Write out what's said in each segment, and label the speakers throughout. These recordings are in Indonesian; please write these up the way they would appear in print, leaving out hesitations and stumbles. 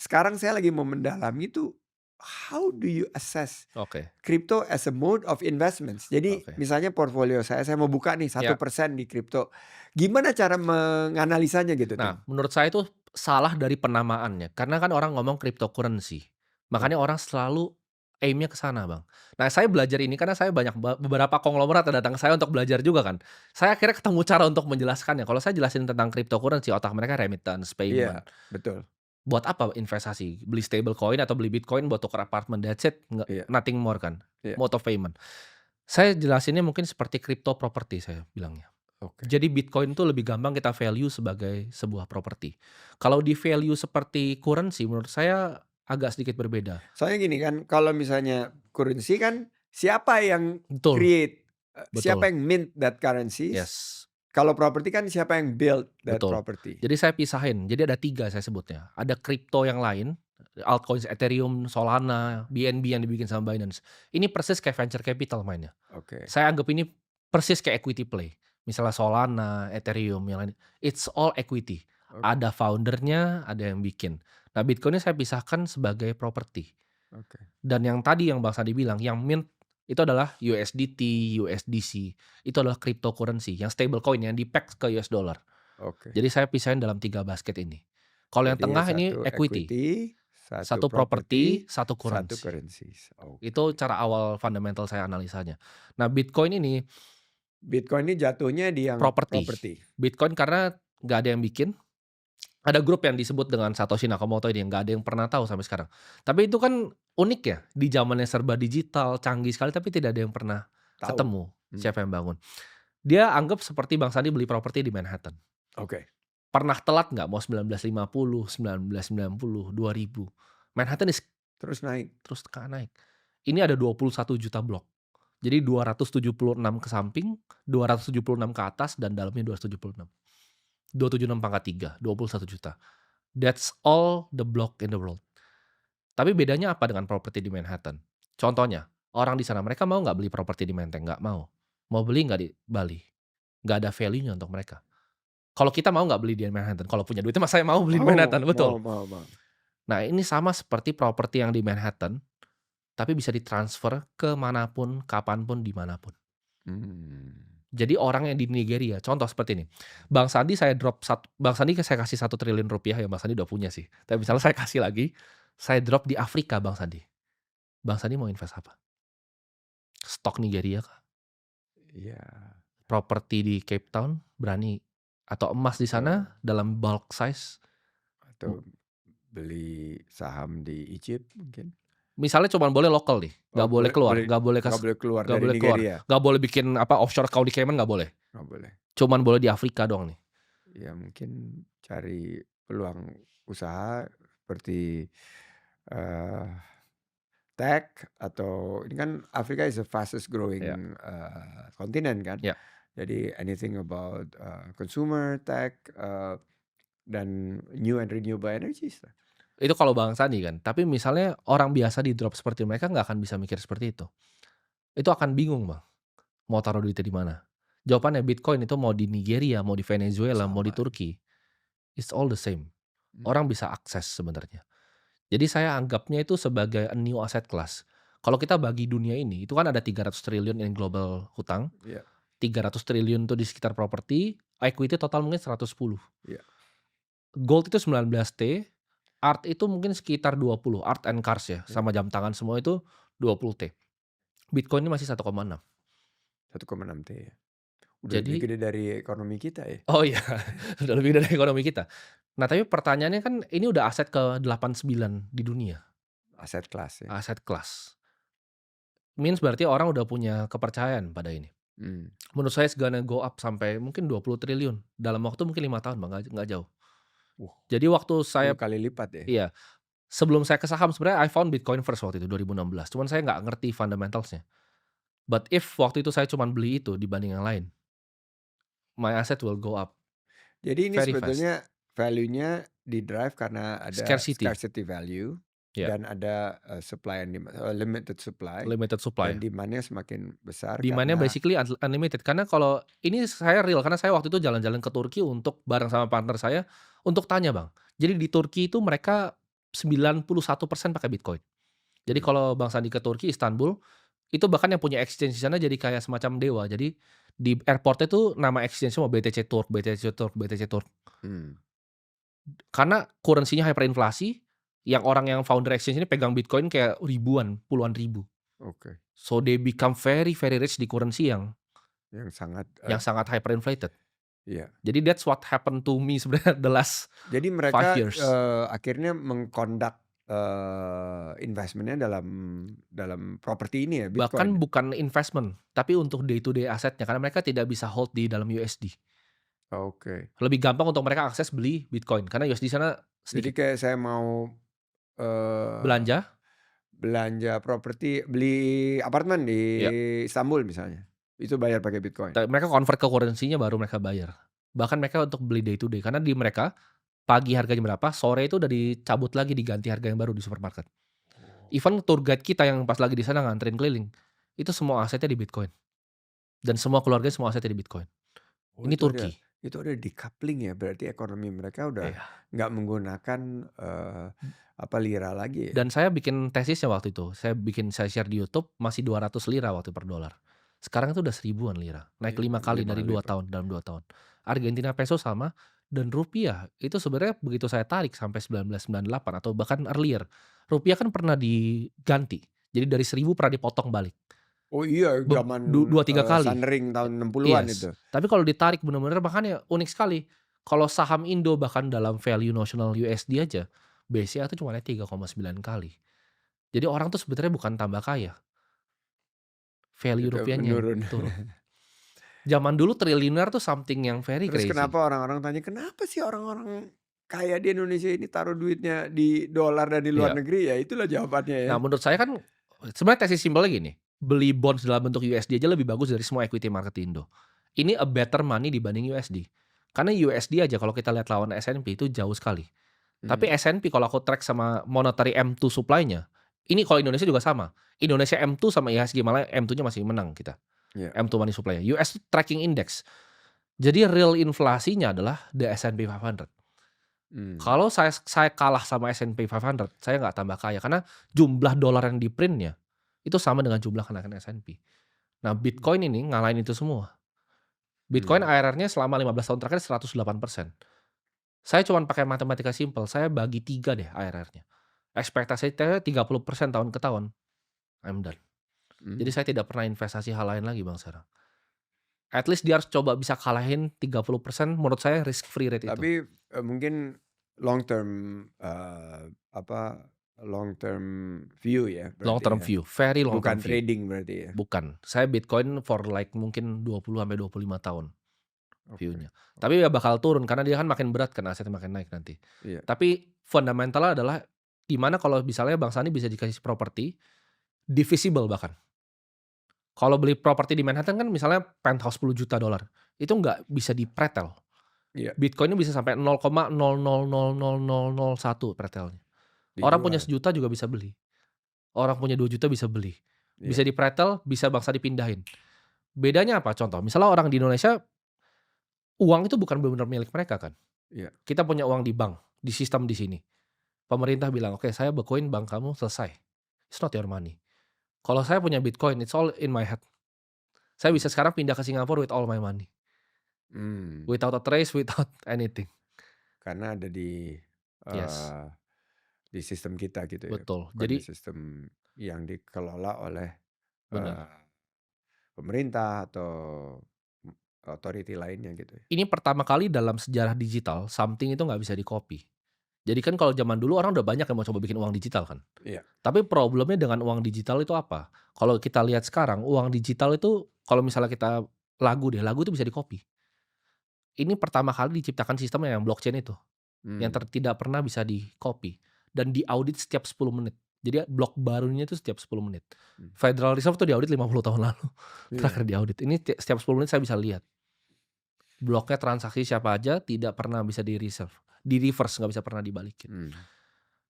Speaker 1: sekarang saya lagi mau mendalami itu, how do you assess
Speaker 2: Oke,
Speaker 1: crypto as a mode of investments? Jadi
Speaker 2: oke.
Speaker 1: misalnya portfolio saya mau buka nih
Speaker 2: Ya.
Speaker 1: 1% di kripto. Gimana cara menganalisanya gitu,
Speaker 2: Nah,
Speaker 1: Tim?
Speaker 2: menurut saya itu salah dari penamaannya, karena kan orang ngomong cryptocurrency. Makanya
Speaker 1: Oke.
Speaker 2: orang selalu aim-nya ke sana, Bang. Nah, saya belajar ini karena saya banyak beberapa konglomerat yang datang ke saya untuk belajar juga kan. Saya akhirnya ketemu cara untuk menjelaskannya. Kalau saya jelasin tentang cryptocurrency, otak mereka remittance, payment.
Speaker 1: Iya, betul.
Speaker 2: Buat apa investasi? Beli stablecoin atau beli Bitcoin buat tukar apartemen, that's it,
Speaker 1: Iya,
Speaker 2: nothing more kan,
Speaker 1: iya.
Speaker 2: mode of payment. Saya jelasinnya mungkin seperti crypto property saya bilangnya.
Speaker 1: Oke.
Speaker 2: Jadi Bitcoin itu lebih gampang kita value sebagai sebuah properti. Kalau di value seperti currency menurut saya agak sedikit berbeda.
Speaker 1: Soalnya gini kan, kalau misalnya currency kan siapa yang
Speaker 2: Betul,
Speaker 1: create,
Speaker 2: betul.
Speaker 1: siapa yang mint that currencies.
Speaker 2: Yes,
Speaker 1: Kalau property kan siapa yang build that
Speaker 2: betul.
Speaker 1: property.
Speaker 2: Jadi saya pisahin, jadi ada 3 saya sebutnya. Ada kripto yang lain, altcoins Ethereum, Solana, BNB yang dibikin sama Binance. Ini persis kayak venture capital mainnya.
Speaker 1: Oke,
Speaker 2: Saya anggap ini persis kayak equity play. Misalnya Solana, Ethereum, yang lain, it's all equity.
Speaker 1: oke,
Speaker 2: Ada foundernya, ada yang bikin. Nah, Bitcoin ini saya pisahkan sebagai properti.
Speaker 1: oke,
Speaker 2: Dan yang tadi yang Bang Sandi bilang, yang mint itu adalah USDT, USDC. Itu adalah cryptocurrency, yang stablecoin yang di-peg ke US dollar.
Speaker 1: oke.
Speaker 2: Jadi saya pisahin dalam 3 basket ini. Kalau yang
Speaker 1: Jadi
Speaker 2: tengah ini
Speaker 1: satu
Speaker 2: equity,
Speaker 1: equity, satu
Speaker 2: satu properti,
Speaker 1: property,
Speaker 2: satu
Speaker 1: satu
Speaker 2: currency.
Speaker 1: currencies.
Speaker 2: Itu
Speaker 1: Oke.
Speaker 2: cara awal fundamental saya analisanya. Nah, Bitcoin ini
Speaker 1: Bitcoin ini jatuhnya di yang
Speaker 2: properti.
Speaker 1: property.
Speaker 2: Bitcoin karena nggak ada yang bikin, ada grup yang disebut dengan Satoshi Nakamoto ini yang nggak ada yang pernah tahu sampai sekarang. Tapi itu kan unik ya, di zamannya serba digital, canggih sekali tapi tidak ada yang pernah
Speaker 1: Tahu.
Speaker 2: ketemu
Speaker 1: Hmm,
Speaker 2: siapa yang bangun. Dia anggap seperti Bang Sandi beli properti di Manhattan.
Speaker 1: oke.
Speaker 2: Pernah telat nggak? Mau 1950, 1990, 2000. Manhattan
Speaker 1: Terus naik.
Speaker 2: terus naik. Ini ada 21 juta blok. Jadi 276 ke samping, 276 ke atas, dan dalamnya 276. 276 pangkat 3, 21 juta. That's all the block in the world. Tapi bedanya apa dengan properti di Manhattan? Contohnya, orang di sana mereka mau nggak beli properti di Menteng? Nggak mau. Mau beli nggak di Bali? Nggak ada value-nya untuk mereka. Kalau kita mau nggak beli di Manhattan? Kalau punya duitnya, mas saya mau beli di
Speaker 1: Mau,
Speaker 2: Manhattan,
Speaker 1: mau,
Speaker 2: betul.
Speaker 1: mau, mau.
Speaker 2: Nah, ini sama seperti properti yang di Manhattan, tapi bisa ditransfer ke manapun, kapanpun, dimanapun.
Speaker 1: Hmm,
Speaker 2: Jadi orang yang di Nigeria, contoh seperti ini, Bang Sandi saya kasih 1 triliun rupiah, ya Bang Sandi udah punya sih. Tapi misalnya saya kasih lagi, saya drop di Afrika Bang Sandi. Bang Sandi mau invest apa? Stok Nigeria kah?
Speaker 1: iya,
Speaker 2: Properti di Cape Town, berani? Atau emas di sana
Speaker 1: atau
Speaker 2: dalam bulk size?
Speaker 1: atau beli saham di Egypt mungkin.
Speaker 2: Misalnya cuman boleh lokal nih,
Speaker 1: Oh,
Speaker 2: nggak boleh
Speaker 1: boleh,
Speaker 2: keluar,
Speaker 1: boleh, nggak boleh keluar
Speaker 2: nggak
Speaker 1: dari
Speaker 2: boleh keluar,
Speaker 1: Nigeria.
Speaker 2: nggak boleh bikin apa offshore account di Cayman, nggak boleh.
Speaker 1: Nggak boleh.
Speaker 2: Cuman boleh di Afrika doang nih.
Speaker 1: Ya mungkin cari peluang usaha seperti eh, tech, atau ini kan Afrika is the fastest
Speaker 2: Ya,
Speaker 1: growing continent kan.
Speaker 2: ya.
Speaker 1: Jadi anything about consumer tech, dan new and renewable energies lah.
Speaker 2: Itu kalau Bang Sandi kan. Tapi misalnya orang biasa di drop seperti mereka nggak akan bisa mikir seperti itu. Itu akan bingung Bang, mau taruh duitnya di mana. Jawabannya Bitcoin itu mau di Nigeria, mau di Venezuela, mau di
Speaker 1: Sama.
Speaker 2: Turki, it's all the same.
Speaker 1: Hmm,
Speaker 2: Orang bisa akses sebenarnya. Jadi saya anggapnya itu sebagai a new asset class. Kalau kita bagi dunia ini, itu kan ada 300 triliun in global hutang,
Speaker 1: iya,
Speaker 2: 300 triliun itu di sekitar properti, equity total mungkin 110.
Speaker 1: iya.
Speaker 2: Gold itu 19T, art itu mungkin sekitar 20, art and cars ya,
Speaker 1: Iya.
Speaker 2: sama jam tangan semua itu 20T. Bitcoin ini masih 1,6.
Speaker 1: 1,6 T ya. Udah lebih
Speaker 2: Jadi
Speaker 1: gede dari ekonomi kita ya.
Speaker 2: oh iya, udah lebih dari ekonomi kita. Nah, tapi pertanyaannya kan ini udah aset ke-89 di dunia,
Speaker 1: Aset kelas ya.
Speaker 2: aset kelas. Means berarti orang udah punya kepercayaan pada ini.
Speaker 1: Hmm.
Speaker 2: Menurut saya it's gonna go up sampai mungkin 20 triliun dalam waktu mungkin 5 tahun Bang, nggak jauh.
Speaker 1: Wah,
Speaker 2: Jadi waktu saya
Speaker 1: 10 kali lipat ya.
Speaker 2: iya, sebelum saya ke saham sebenarnya I found Bitcoin first waktu itu 2016, cuman saya nggak ngerti fundamentals-nya. But if waktu itu saya cuman beli itu dibanding yang lain, my asset will go up
Speaker 1: Jadi ini
Speaker 2: very fast.
Speaker 1: sebetulnya value-nya di-drive karena ada
Speaker 2: Scarcity,
Speaker 1: scarcity value
Speaker 2: ya,
Speaker 1: dan ada supply and demand, limited supply,
Speaker 2: limited
Speaker 1: dan
Speaker 2: supply.
Speaker 1: demand-nya semakin besar
Speaker 2: Demand-nya
Speaker 1: karena
Speaker 2: basically unlimited, karena kalau ini saya real, karena saya waktu itu jalan-jalan ke Turki untuk bareng sama partner saya, untuk tanya Bang. Jadi di Turki itu mereka 91% pakai Bitcoin. Jadi
Speaker 1: Mmm,
Speaker 2: kalau Bang Sandi ke Turki, Istanbul, itu bahkan yang punya exchange di sana jadi kayak semacam dewa. Jadi di airport-nya tuh nama exchange semua BTC Turk, BTC Turk, BTC Turk.
Speaker 1: mmm,
Speaker 2: Karena currency-nya hyperinflasi, yang orang yang founder exchange ini pegang Bitcoin kayak ribuan, puluhan ribu.
Speaker 1: oke.
Speaker 2: So they become very very rich di currency
Speaker 1: Yang sangat,
Speaker 2: yang sangat hyperinflated.
Speaker 1: iya.
Speaker 2: Jadi that's what happened to me sebenarnya the last
Speaker 1: Jadi
Speaker 2: 5
Speaker 1: mereka,
Speaker 2: years.
Speaker 1: akhirnya investment-nya dalam properti ini ya, Bitcoin
Speaker 2: Bahkan
Speaker 1: ya?
Speaker 2: bukan investment, tapi untuk day to day asetnya karena mereka tidak bisa hold di dalam USD.
Speaker 1: Oke.
Speaker 2: Lebih gampang untuk mereka akses beli Bitcoin karena USD sana
Speaker 1: Jadi
Speaker 2: sedikit.
Speaker 1: kayak saya mau, eee,
Speaker 2: Belanja,
Speaker 1: belanja properti, beli apartemen di
Speaker 2: ya,
Speaker 1: Istanbul misalnya, itu bayar pakai Bitcoin?
Speaker 2: mereka convert ke currency-nya baru mereka bayar. Bahkan mereka untuk beli day to day karena di mereka pagi harganya berapa, sore itu udah dicabut lagi diganti harga yang baru di supermarket.
Speaker 1: Oh.
Speaker 2: Even tour guide kita yang pas lagi di sana nganterin keliling, itu semua asetnya di Bitcoin dan semua keluarganya semua asetnya di Bitcoin.
Speaker 1: Oh,
Speaker 2: Ini Turki.
Speaker 1: itu ada decoupling ya, berarti ekonomi mereka udah
Speaker 2: Iya.
Speaker 1: nggak menggunakan, lira lagi ya?
Speaker 2: Dan saya bikin tesisnya waktu itu, saya share di YouTube masih 200 lira waktu per dolar. Sekarang itu udah seribuan lira, naik
Speaker 1: Iya,
Speaker 2: 5 kali
Speaker 1: 5
Speaker 2: dari
Speaker 1: kali
Speaker 2: 2
Speaker 1: lipat.
Speaker 2: tahun, dalam 2 tahun. Argentina peso sama, dan rupiah itu sebenarnya begitu saya tarik sampai 1998 atau bahkan earlier, rupiah kan pernah diganti. Jadi dari 1.000 pernah dipotong balik.
Speaker 1: Oh iya,
Speaker 2: Beb
Speaker 1: zaman,
Speaker 2: du 2, 3 kali.
Speaker 1: Sunring tahun 60-an
Speaker 2: Yes.
Speaker 1: itu?
Speaker 2: Tapi kalau ditarik bener-bener makanya unik sekali. Kalau saham Indo bahkan dalam value notional USD aja, BCA tuh cuma naik 3,9 kali. Jadi orang tuh sebenarnya bukan tambah kaya, value
Speaker 1: Itu
Speaker 2: rupiahnya yang
Speaker 1: menurun.
Speaker 2: turun. Zaman dulu triliuner tuh something yang very
Speaker 1: Terus
Speaker 2: crazy.
Speaker 1: kenapa orang-orang tanya, "Kenapa sih orang-orang kaya di Indonesia ini taruh duitnya di dolar dan di luar
Speaker 2: Iya.
Speaker 1: negeri?" Ya itulah jawabannya ya.
Speaker 2: Nah menurut saya kan, sebenarnya tesis simpelnya gini, beli bonds dalam bentuk USD aja lebih bagus dari semua equity market di Indo. Ini a better money dibanding USD. Karena USD aja kalau kita lihat lawan S&P itu jauh sekali. Tapi
Speaker 1: Mhm,
Speaker 2: S&P kalau aku track sama monetary M2 supply-nya, ini kalau Indonesia juga sama. Indonesia M2 sama IHSG, malah M2-nya masih menang kita.
Speaker 1: iya,
Speaker 2: M2 money supply-nya. US tracking index. Jadi real inflasinya adalah the S&P 500.
Speaker 1: mmm,
Speaker 2: Kalau saya kalah sama S&P 500, saya nggak tambah kaya karena jumlah dolar yang di-print-nya itu sama dengan jumlah kenaikan S&P. Nah, Bitcoin ini ngalahin itu semua. Bitcoin
Speaker 1: mmm,
Speaker 2: ARR-nya selama 15 tahun terakhir 108%. Saya cuman pakai matematika simpel, saya bagi 3 deh ARR-nya. Ekspektasi saya 30% tahun ke tahun, I'm done. Jadi
Speaker 1: mmm.
Speaker 2: saya tidak pernah investasi hal lain lagi Bang sekarang. At least dia harus coba bisa kalahin 30% menurut saya risk free rate itu.
Speaker 1: Tapi, mungkin long term, eee, apa, long term view ya
Speaker 2: Long
Speaker 1: berarti
Speaker 2: term
Speaker 1: ya?
Speaker 2: view, very long term
Speaker 1: Bukan
Speaker 2: view.
Speaker 1: trading berarti ya?
Speaker 2: Bukan, saya Bitcoin for like mungkin 20 sampai 25 tahun
Speaker 1: Oke,
Speaker 2: view-nya. Tapi
Speaker 1: oke.
Speaker 2: ya bakal turun karena dia kan makin berat kan asetnya makin naik nanti.
Speaker 1: Iya,
Speaker 2: Tapi fundamentalnya adalah gimana kalau misalnya Bang Sandi bisa dikasih properti divisible bahkan. Kalau beli properti di Manhattan kan misalnya penthouse 10 juta dolar, itu nggak bisa dipretel.
Speaker 1: iya,
Speaker 2: Bitcoin-nya bisa sampai 0,00000001 pretelnya. Orang punya
Speaker 1: dijual.
Speaker 2: 1 juta juga bisa beli. Orang punya 2 juta bisa beli.
Speaker 1: Iya,
Speaker 2: Bisa dipretel, bisa Bang Sandi pindahin. Bedanya apa? Contoh, misalnya orang di Indonesia, uang itu bukan benar-benar milik mereka kan.
Speaker 1: iya,
Speaker 2: Kita punya uang di bank, di sistem di sini. Pemerintah bilang, "Oke, saya bekuin bank kamu, selesai. It's not your money." Kalau saya punya Bitcoin, it's all in my head. Saya
Speaker 1: mmm,
Speaker 2: bisa sekarang pindah ke Singapura with all my money.
Speaker 1: mmm,
Speaker 2: Without a trace, without anything.
Speaker 1: karena ada
Speaker 2: Yes,
Speaker 1: eee, di sistem kita gitu ya,
Speaker 2: betul.
Speaker 1: bukan di
Speaker 2: Jadi
Speaker 1: sistem yang dikelola oleh,
Speaker 2: benar.
Speaker 1: eee, pemerintah atau, authority lainnya gitu ya?
Speaker 2: Ini pertama kali dalam sejarah digital, something itu nggak bisa di-copy. Jadi kan kalau zaman dulu orang udah banyak yang mau coba bikin uang digital kan.
Speaker 1: Iya,
Speaker 2: Tapi problemnya dengan uang digital itu apa? Kalau kita lihat sekarang, uang digital itu kalau misalnya kita lagu itu bisa di-copy. Ini pertama kali diciptakan sistem yang blockchain itu, yang
Speaker 1: mmm,
Speaker 2: tidak pernah bisa di-copy dan diaudit setiap 10 menit. Jadi blok barunya itu setiap 10 menit.
Speaker 1: mmm,
Speaker 2: Federal Reserve tuh diaudit 50 tahun lalu, terakhir
Speaker 1: iya,
Speaker 2: diaudit. Ini setiap 10 menit saya bisa lihat. Bloknya transaksi siapa aja tidak pernah bisa di-reverse, nggak bisa pernah dibalikin.
Speaker 1: mmm,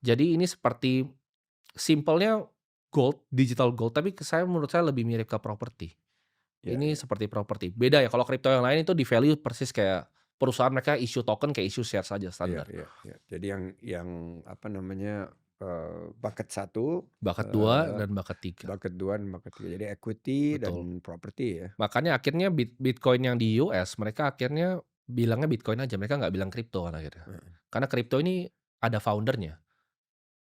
Speaker 2: Jadi ini seperti simpelnya gold, digital gold, tapi menurut saya lebih mirip ke properti.
Speaker 1: iya,
Speaker 2: Ini
Speaker 1: iya,
Speaker 2: seperti properti. Beda ya kalau kripto yang lain itu di value persis kayak perusahaan mereka issue token kayak issue share saja
Speaker 1: Iya,
Speaker 2: standar.
Speaker 1: iya, iya. Jadi yang apa namanya, bucket 1,
Speaker 2: Bucket 2 dan bucket 3.
Speaker 1: bucket 2 dan bucket 3. Jadi equity dan
Speaker 2: Betul.
Speaker 1: property ya?
Speaker 2: Makanya akhirnya Bitcoin yang di US mereka akhirnya bilangnya Bitcoin aja, mereka nggak bilang kripto kan akhirnya.
Speaker 1: Heeh.
Speaker 2: Karena kripto ini ada founder-nya.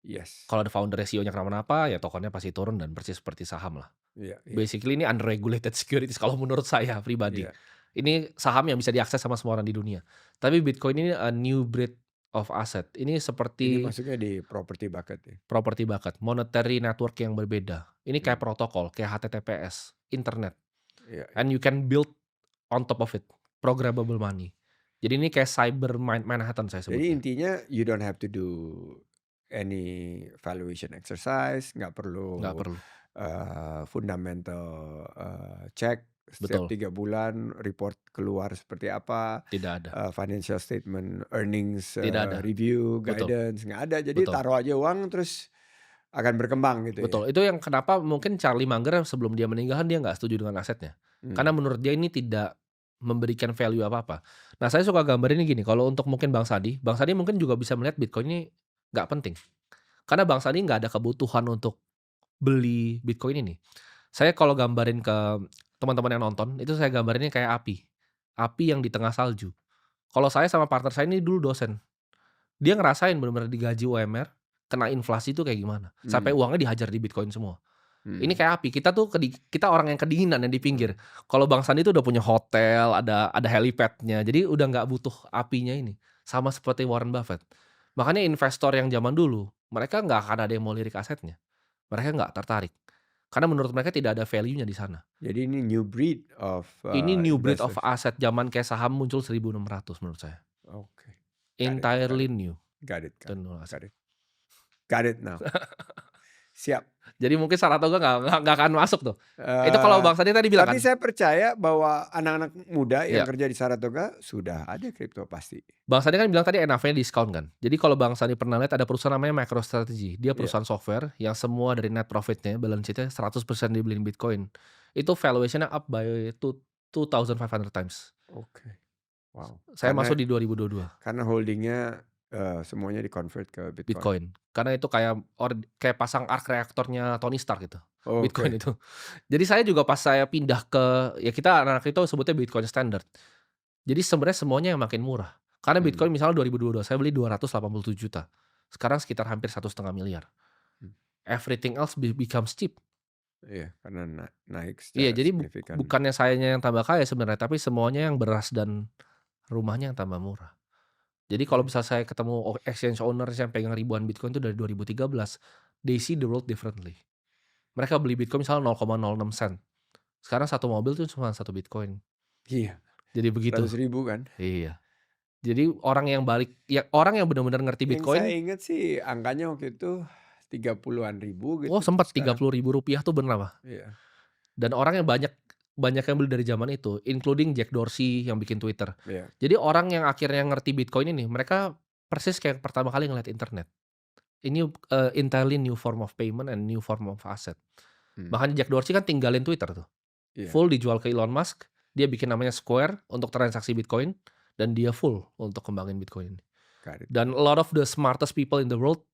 Speaker 1: Yes.
Speaker 2: Kalau ada founder-nya, CEO-nya kenapa-napa, ya tokennya pasti turun dan persis seperti saham lah.
Speaker 1: Iya, iya,
Speaker 2: Basically ini unregulated securities kalau menurut saya pribadi.
Speaker 1: iya.
Speaker 2: Ini saham yang bisa diakses sama semua orang di dunia. Tapi Bitcoin ini a new breed of asset. Ini
Speaker 1: Ini
Speaker 2: seperti
Speaker 1: masuknya di property bucket ya?
Speaker 2: property bucket, monetary network yang berbeda. Ini kayak
Speaker 1: Hmm.
Speaker 2: protokol, kayak HTTPS, internet.
Speaker 1: Iya, iya.
Speaker 2: And you can build on top of it, programmable money. Jadi ini kayak cyber Manhattan saya
Speaker 1: Jadi
Speaker 2: sebutnya.
Speaker 1: intinya you don't have to do any valuation exercise, nggak perlu
Speaker 2: Nggak perlu.
Speaker 1: fundamental check setiap
Speaker 2: Betul.
Speaker 1: 3 bulan report keluar seperti apa,
Speaker 2: Tidak ada.
Speaker 1: financial statement, earnings
Speaker 2: Tidak ada.
Speaker 1: review,
Speaker 2: Betul.
Speaker 1: guidance, nggak ada. Jadi
Speaker 2: Betul.
Speaker 1: taruh aja uang terus akan berkembang gitu ya.
Speaker 2: Betul. Itu yang kenapa mungkin Charlie Munger sebelum dia meninggal dia nggak setuju dengan asetnya. Karena menurut dia ini tidak memberikan value apa-apa. Nah, saya suka gambarin ini gini, kalau untuk mungkin Bang Sandi mungkin juga bisa melihat Bitcoin ini nggak penting. Karena Bang Sandi nggak ada kebutuhan untuk beli Bitcoin ini. Saya kalau gambarin ke teman-teman yang nonton, itu saya gambarinnya kayak api. Api yang di tengah salju. Kalau saya sama partner saya ini dulu dosen. Dia ngerasain benar-benar digaji UMR, kena inflasi itu kayak gimana. Sampai uangnya dihajar di Bitcoin semua. Ini kayak api. Kita tuh kita orang yang kedinginan yang di pinggir. Kalau Bang Sandi itu udah punya hotel, ada helipad-nya. Jadi udah nggak butuh apinya ini. Sama seperti Warren Buffett. Makanya investor yang zaman dulu, mereka nggak akan ada yang mau lirik asetnya. Mereka nggak tertarik. Karena menurut mereka tidak ada value-nya di sana.
Speaker 1: Jadi ini new breed of
Speaker 2: Ini new breed of
Speaker 1: investors.
Speaker 2: aset zaman kayak saham muncul 1600 menurut saya.
Speaker 1: Oke.
Speaker 2: Entirely new.
Speaker 1: Got it.
Speaker 2: Tentu aset.
Speaker 1: Got it now. Siap.
Speaker 2: Jadi mungkin Saratoga nggak akan masuk tuh. Itu kalau Bang Sandi tadi bilang
Speaker 1: Tapi
Speaker 2: kan.
Speaker 1: saya percaya bahwa anak-anak muda yang
Speaker 2: Iya.
Speaker 1: kerja di Saratoga sudah ada kripto pasti.
Speaker 2: Bang Sandi kan bilang tadi NAV-nya diskon kan. Jadi kalau Bang Sandi pernah lihat ada perusahaan namanya MicroStrategy. Dia perusahaan software yang semua dari net profit-nya, balance sheet-nya 100% dibeliin Bitcoin. Itu valuation-nya up by 2,500 times.
Speaker 1: Oke. Wow.
Speaker 2: Saya masuk di 2022.
Speaker 1: Karena holdingnya semuanya di-convert ke Bitcoin.
Speaker 2: Bitcoin. Karena itu kayak pasang arc reaktornya Tony Stark gitu.
Speaker 1: Oke.
Speaker 2: Bitcoin itu. Jadi saya juga pas saya pindah ke, ya kita anak-anak itu sebutnya Bitcoin Standard. Jadi sebenarnya semuanya yang makin murah. Karena Bitcoin misalnya 2022 saya beli 287 juta. Sekarang sekitar hampir 1,5 miliar. Everything else becomes cheap.
Speaker 1: Iya, karena naik secara
Speaker 2: Iya, jadi
Speaker 1: signifikan.
Speaker 2: bukannya sayanya yang tambah kaya sebenarnya, tapi semuanya yang beras dan rumahnya yang tambah murah. Jadi kalau bisa saya ketemu exchange owners yang pegang ribuan Bitcoin itu dari 2013, they see the world differently. Mereka beli Bitcoin misalnya 0,06 sen. Sekarang satu mobil tuh cuma 1 Bitcoin.
Speaker 1: Iya.
Speaker 2: Jadi begitu.
Speaker 1: 100.000 kan?
Speaker 2: Iya. Jadi orang yang orang yang benar-benar ngerti Bitcoin.
Speaker 1: Yang saya ingat sih angkanya waktu itu 30-an ribu gitu.
Speaker 2: Oh sempat 30.000 rupiah tuh bener apa?
Speaker 1: Iya.
Speaker 2: Dan orang yang banyak yang beli dari zaman itu, including Jack Dorsey yang bikin Twitter.
Speaker 1: Iya.
Speaker 2: Jadi orang yang akhirnya ngerti Bitcoin ini, mereka persis kayak pertama kali ngeliat internet. Ini entirely new form of payment and new form of asset. Makanya Jack Dorsey kan tinggalin Twitter tuh.
Speaker 1: Iya.
Speaker 2: Full dijual ke Elon Musk, dia bikin namanya Square untuk transaksi Bitcoin, dan dia full untuk kembangin Bitcoin ini.
Speaker 1: Got it.
Speaker 2: Dan a lot of the smartest people in the world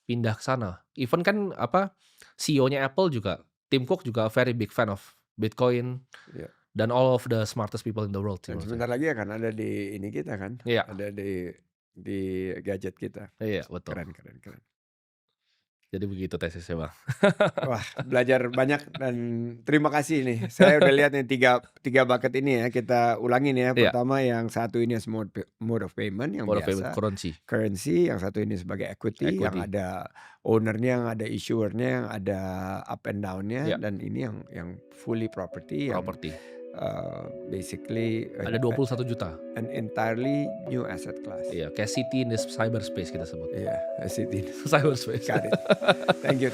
Speaker 2: pindah ke sana. Even kan CEO-nya Apple juga, Tim Cook juga very big fan of Bitcoin.
Speaker 1: Iya.
Speaker 2: Dan all of the smartest people in the world.
Speaker 1: Dan sebentar lagi akan ada di ini kita kan?
Speaker 2: Iya.
Speaker 1: Ada di gadget kita.
Speaker 2: Iya, betul.
Speaker 1: Keren.
Speaker 2: Jadi begitu tesisnya, Bang.
Speaker 1: Wah, belajar banyak dan terima kasih nih. Saya udah lihat nih tiga bucket ini ya. Kita ulangin ya.
Speaker 2: Iya.
Speaker 1: Pertama yang satu ini mode of payment yang
Speaker 2: Mode of
Speaker 1: biasa.
Speaker 2: payment, currency.
Speaker 1: Yang satu ini sebagai equity. Yang ada ownernya, yang ada issuernya, yang ada up and down-nya.
Speaker 2: Iya.
Speaker 1: Dan ini yang fully property.
Speaker 2: Property.
Speaker 1: Basically
Speaker 2: Ada 21 juta.
Speaker 1: an entirely new asset class.
Speaker 2: Iya, kayak city in the cyberspace kita sebut.
Speaker 1: Iya, city.
Speaker 2: Cyberspace.
Speaker 1: Got it. Thank you.